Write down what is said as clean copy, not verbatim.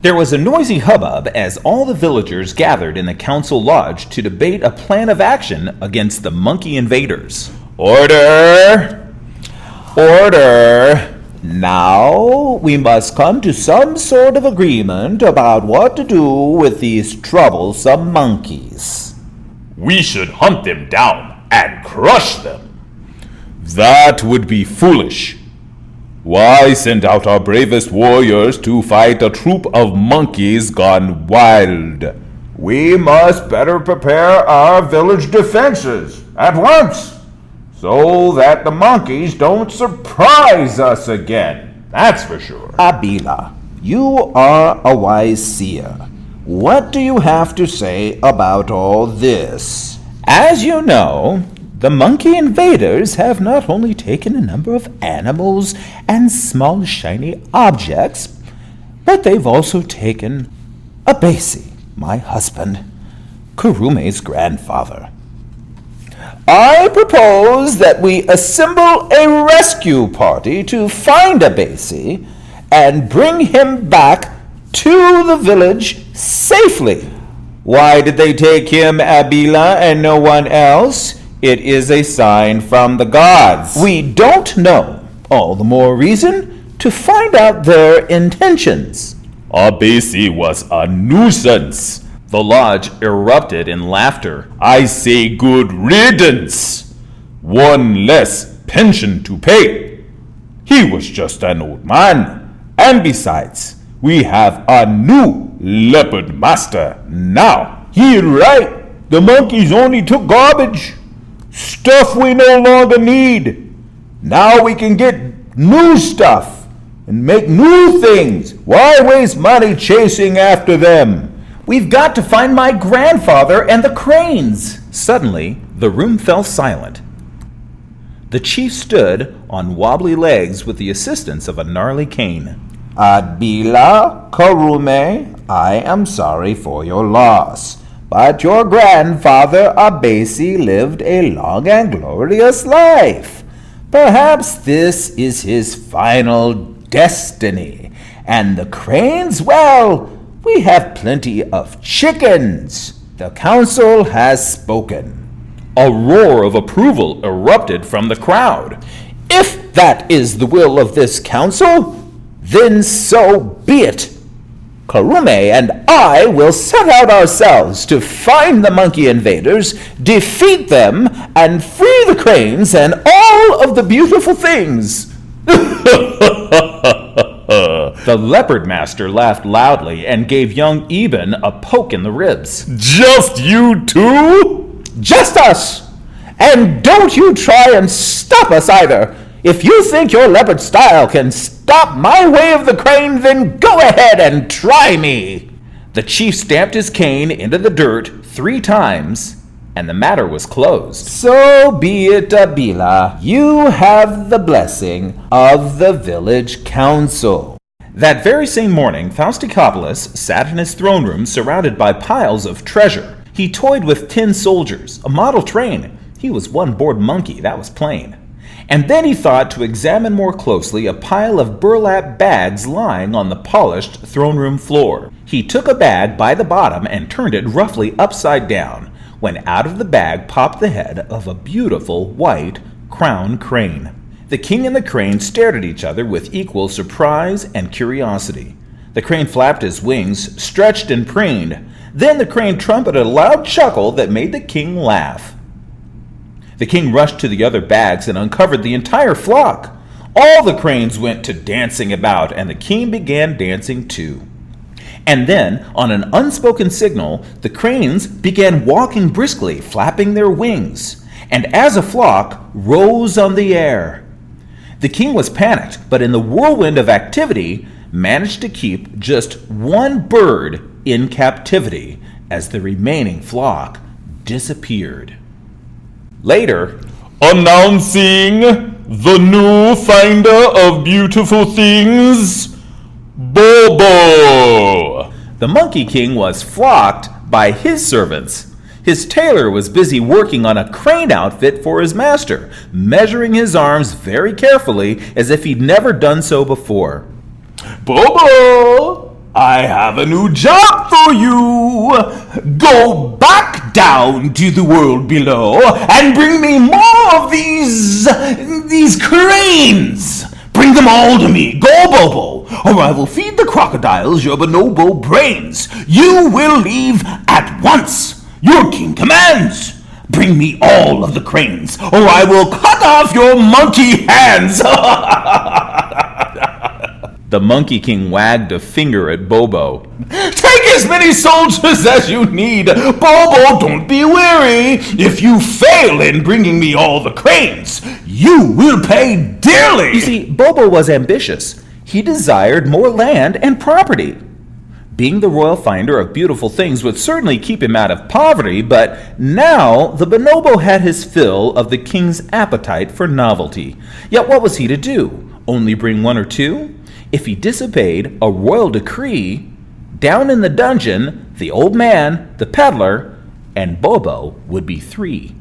There was a noisy hubbub as all the villagers gathered in the council lodge to debate a plan of action against the monkey invaders. Order! Order! Now we must come to some sort of agreement about what to do with these troublesome monkeys. We should hunt them down and crush them. That would be foolish. Why send out our bravest warriors to fight a troop of monkeys gone wild? We must better prepare our village defenses at once, so that the monkeys don't surprise us again. That's for sure. Abilah, you are a wise seer. What do you have to say about all this? As you know, the monkey invaders have not only taken a number of animals and small shiny objects, but they've also taken Abesi, my husband, Karume's grandfather. I propose that we assemble a rescue party to find Abesi and bring him back to the village safely. Why did they take him, Abilah, and no one else? It is a sign from the gods. We don't know. All the more reason to find out their intentions. Abesi was a nuisance. The lodge erupted in laughter. I say good riddance. One less pension to pay. He was just an old man. And besides, we have a new leopard master now. You're right. The monkeys only took garbage. Stuff we no longer need. Now we can get new stuff and make new things. Why waste money chasing after them? We've got to find my grandfather and the cranes. Suddenly, the room fell silent. The chief stood on wobbly legs with the assistance of a gnarly cane. Abilah, Karume, I am sorry for your loss. But your grandfather Abesi lived a long and glorious life. Perhaps this is his final destiny. And the cranes, well, we have plenty of chickens. The council has spoken. A roar of approval erupted from the crowd. If that is the will of this council, then so be it. Karume and I will set out ourselves to find the monkey invaders, defeat them, and free the cranes and all of the beautiful things. The leopard master laughed loudly and gave young Eben a poke in the ribs. Just you two? Just us! And don't you try and stop us either. If you think your leopard style can stop my way of the crane, then go ahead and try me. The chief stamped his cane into the dirt 3 times, and the matter was closed. So be it, Abilah. You have the blessing of the village council. That very same morning, Fausticopolis sat in his throne room surrounded by piles of treasure. He toyed with tin soldiers, a model train. He was one bored monkey, that was plain. And then he thought to examine more closely a pile of burlap bags lying on the polished throne room floor. He took a bag by the bottom and turned it roughly upside down, when out of the bag popped the head of a beautiful white crown crane. The king and the crane stared at each other with equal surprise and curiosity. The crane flapped his wings, stretched and preened. Then the crane trumpeted a loud chuckle that made the king laugh. The king rushed to the other bags and uncovered the entire flock. All the cranes went to dancing about, and the king began dancing too. And then, on an unspoken signal, the cranes began walking briskly, flapping their wings, and as a flock rose on the air. The king was panicked, but in the whirlwind of activity, managed to keep just one bird in captivity as the remaining flock disappeared. Later, announcing the new finder of beautiful things, Bobo. The Monkey King was flocked by his servants. His tailor was busy working on a crane outfit for his master, measuring his arms very carefully as if he'd never done so before. Bobo, I have a new job for you. Go back down to the world below and bring me more of these cranes. Bring them all to me, go Bobo, or I will feed the crocodiles your bonobo brains. You will leave at once. Your king commands. Bring me all of the cranes, or I will cut off your monkey hands. The Monkey King wagged a finger at Bobo. Take as many soldiers as you need. Bobo, don't be weary. If you fail in bringing me all the cranes, you will pay dearly. You see, Bobo was ambitious. He desired more land and property. Being the royal finder of beautiful things would certainly keep him out of poverty, but now the bonobo had his fill of the king's appetite for novelty. Yet what was he to do? Only bring one or two? If he disobeyed a royal decree, down in the dungeon, the old man, the peddler, and Bobo would be 3.